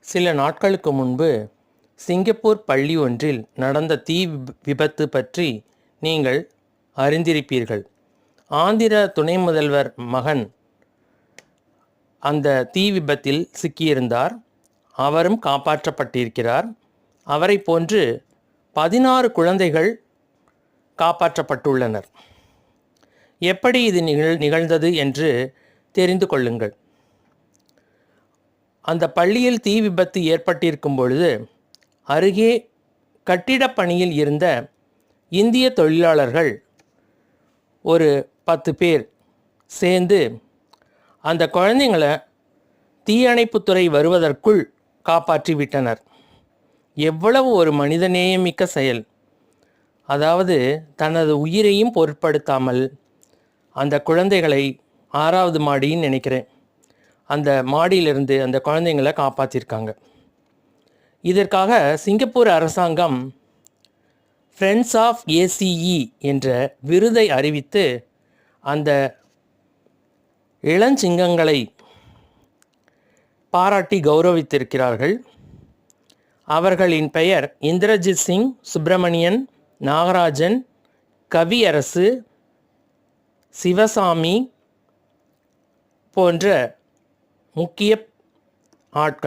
சில நாட்களுக்கு முன்பு சிங்கப்பூர் பள்ளி ஒன்றில் நடந்த தீ விபத்து பற்றி நீங்கள் அறிந்திருப்பீர்கள். ஆந்திர துணை முதல்வர் மகன் அந்த தீ விபத்தில் சிக்கியிருந்தார். அவரும் காப்பாற்றப்பட்டிருக்கிறார். அவரை போன்று 16 குழந்தைகள் காப்பாற்றப்பட்டுள்ளனர். எப்படி இது நிகழ்ந்தது என்று தெரிந்து கொள்ளுங்கள். அந்த பள்ளியில் தீ விபத்து ஏற்பட்டிருக்கும் பொழுது அருகே கட்டிடப் பணியில் இருந்த இந்திய தொழிலாளர்கள் ஒரு 10 பேர் சேர்ந்து அந்த குழந்தைங்களை தீயணைப்புத்துறை வருவதற்குள் காப்பாற்றி விட்டனர். எவ்வளவு ஒரு மனிதநேயமிக்க செயல்! அதாவது தனது உயிரையும் பொருட்படுத்தாமல் அந்த குழந்தைகளை 6வது மாடின்னு நினைக்கிறேன், அந்த மாடியிலிருந்து அந்த குழந்தைங்களை காப்பாற்றிருக்காங்க. இதற்காக சிங்கப்பூர் அரசாங்கம் ஃப்ரெண்ட்ஸ் ஆஃப் ஏசிஇ என்ற விருதை அறிவித்து அந்த இளஞ்சிங்கங்களை பாராட்டி கௌரவித்திருக்கிறார்கள். அவர்களின் பெயர் இந்திரஜித் சிங், சுப்பிரமணியன், நாகராஜன், கவியரசு, சிவசாமி போன்ற முக்கிய ஆட்கள்.